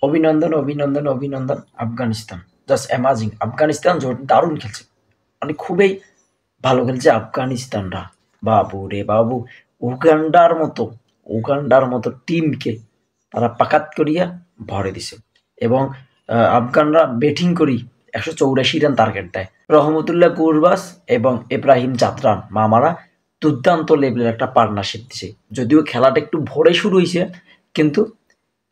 অভিনন্দন, অভিনন্দন, অভিনন্দন আফগানিস্তান। Just amazing! আফগানিস্তান দারুণ খেলছে। মানে খুবই ভালো খেলছে আফগানিস্তানরা। বাবু রে বাবু! উগান্ডার মতো উগান্ডার মতো টিমকে তারা পাকাত করিয়া ভরে দিছে। এবং আফগানরা ব্যাটিং করি ১৮৪ রান টার্গেট দেয়। রহমতুল্লাহ কুরবাস এবং ইব্রাহিম জাদরান মামারা দুর্দান্ত লেভেলের একটা পার্টনারশিপ দিছে। যদিও খেলাটা একটু ভোরে শুরু হয়েছে, কিন্তু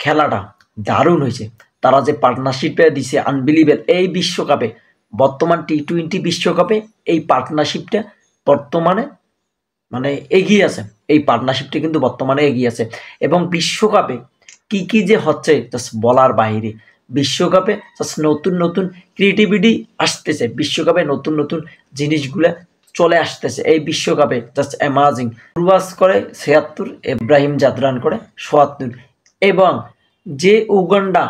খেলাটা দারুণ হয়েছে। তারা যে পার্টনারশিপটা দিছে আনবিলিভেবল। এই বিশ্বকাপে, বর্তমান টি-20 বিশ্বকাপে এই পার্টনারশিপটা বর্তমানে মানে এগিয়ে আছে। এই পার্টনারশিপটা কিন্তু বর্তমানে এগিয়ে আছে এবং বিশ্বকাপে কি কি যে হচ্ছে জাস্ট বলার বাইরে। বিশ্বকাপে জাস্ট নতুন নতুন ক্রিয়েটিভিটি আসতেছে। বিশ্বকাপে নতুন নতুন জিনিসগুলো চলে আসতেছে এই বিশ্বকাপে। Just amazing! পূর্বাস করে ৭৬, ইব্রাহিম জাদরান করে ৭৪ এবং যে উগান্ডা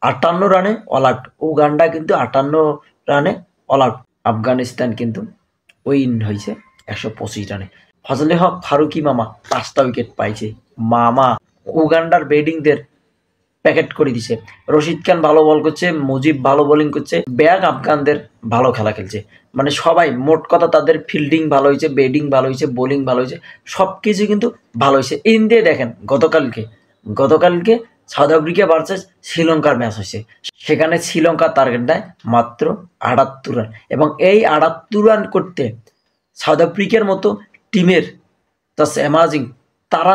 ৫৮ রানে অল আউট। উগান্ডা কিন্তু ৫৮ রানে অল আউট। আফগানিস্তান কিন্তু উইন হয়েছে ১২৫ রানে। ফজলে হক ফারুকি মামা ৫টা উইকেট পাইছে। মামা উগান্ডার ব্যাটিংদের প্যাকেট করে দিছে। রশিদ খান ভালো বল করছে, মুজিব ভালো বোলিং করছে, ব্যাক আফগানদের ভালো খেলা খেলছে। মানে সবাই মোট কথা তাদের ফিল্ডিং ভালো হয়েছে, ব্যাটিং ভালো হয়েছে, বোলিং ভালো হয়েছে, সব কিছু কিন্তু ভালো হয়েছে। ইন্ডিয়া দেখেন গতকালকে সাউথ আফ্রিকা ভার্সেস শ্রীলঙ্কার ম্যাচ হয়েছে। সেখানে শ্রীলঙ্কার টার্গেট দেয় মাত্র ৭৮ রান এবং এই ৭৮ রান করতে সাউথ আফ্রিকার মতো টিমের জাস্ট অ্যামাজিং! তারা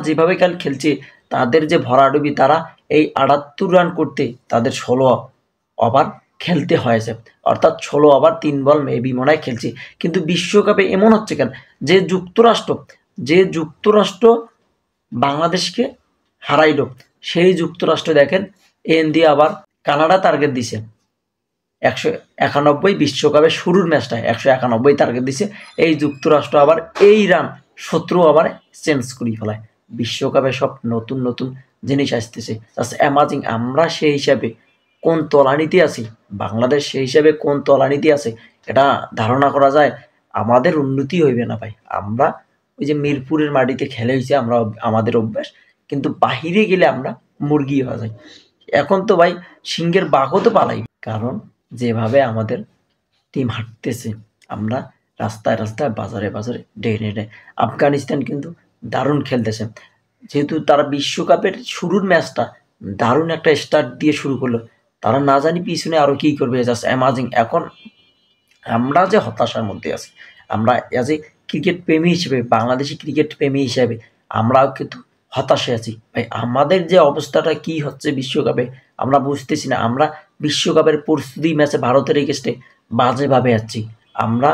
যেভাবে খেলছে, তাদের যে ভরাডুবি, তারা এই ৭৮ রান করতে তাদের ১৬ ওভার খেলতে হয়েছে। অর্থাৎ ১৬ ওভার ৩ বল মেবি মনে হয় খেলছে। কিন্তু বিশ্বকাপে এমন হচ্ছে কেন, যে যুক্তরাষ্ট্র বাংলাদেশকে হারাইল, সেই যুক্তরাষ্ট্র দেখেন এন দিয়ে আবার কানাডা টার্গেট দিছে ১৯১ বিশ্বকাপের শুরুর ম্যাচটায় ১৯১ টার্গেট দিছে। এই যুক্তরাষ্ট্র আবার এই রান ১৭ ওভারে চেঞ্জ করে ফেলায়। বিশ্বকাপে সব নতুন নতুন জিনিস আসতেছে। Just amazing! আমরা সেই হিসাবে কোন তলানিতে আছি, বাংলাদেশ সেই হিসাবে কোন তলানিতে আছে, এটা ধারণা করা যায়। আমাদের উন্নতি হইবে না ভাই। আমরা ওই যে মিরপুরের মাটিতে খেলে হয়েছে, আমরা আমাদের অভ্যাস, কিন্তু বাহিরে গেলে আমরা মুরগি হয়ে যাই। এখন তো ভাই সিংহের বাঘও তো পালাই। কারণ যেভাবে আমাদের টিম হাঁটতেছে, আমরা রাস্তায় রাস্তায় বাজারে বাজারে ডেনে আফগানিস্তান কিন্তু দারুণ খেলতেছে। যেহেতু তারা বিশ্বকাপের শুরুর ম্যাচটা দারুণ একটা স্টার্ট দিয়ে শুরু করলো, তারা না জানি পিছনে আরও কী করবে। Just amazing! এখন আমরা যে হতাশার মধ্যে আছি, আমরা অ্যাজ এ ক্রিকেট প্রেমী হিসেবে, বাংলাদেশি ক্রিকেট প্রেমী হিসেবে আমরাও কিন্তু হতাশে আছি ভাই। আমাদের যে অবস্থাটা কি হচ্ছে বিশ্বকাপে আমরা বুঝতেছি না। আমরা বিশ্বকাপের প্রস্তুতি ম্যাচে ভারতের এগেস্টে বাজেভাবে যাচ্ছি। আমরা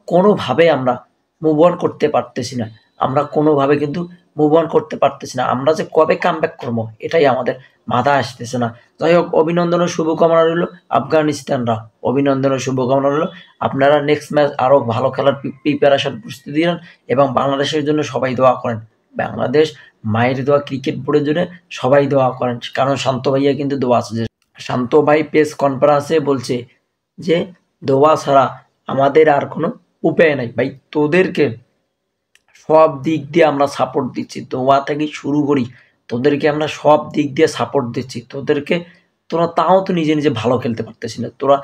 কোনোভাবে আমরা মুভ অন করতে পারতেছি না। আমরা কোনোভাবে কিন্তু মুভ অন করতে পারতেছি না। আমরা যে কবে কামব্যাক করবো এটাই আমাদের মাথায় আসতেছে না। যাই হোক, অভিনন্দন ও শুভকামনা রইল আফগানিস্তানরা। অভিনন্দন ও শুভকামনা রইল। আপনারা নেক্সট ম্যাচ আরও ভালো খেলার প্রিপারেশন প্রস্তুতি নেন এবং বাংলাদেশের জন্য সবাই দোয়া করেন। বাংলাদেশ মায়ের দোয়া, ক্রিকেট বোর্ডের জন্য সবাই দোয়া করেন। কারণ শান্ত ভাইয়া কিন্তু দোয়া আছে। যে শান্ত ভাই প্রেস কনফারেন্সে বলছে যে দোয়া ছাড়া আমাদের আর কোনো উপায় নাই। ভাই তোদেরকে সব দিক দিয়ে আমরা সাপোর্ট দিচ্ছি। দোয়া থেকে শুরু করি, তোদেরকে আমরা সব দিক দিয়ে সাপোর্ট দিচ্ছি। তোরা তাও তো নিজে নিজে ভালো খেলতে পারতেছিস না। তোরা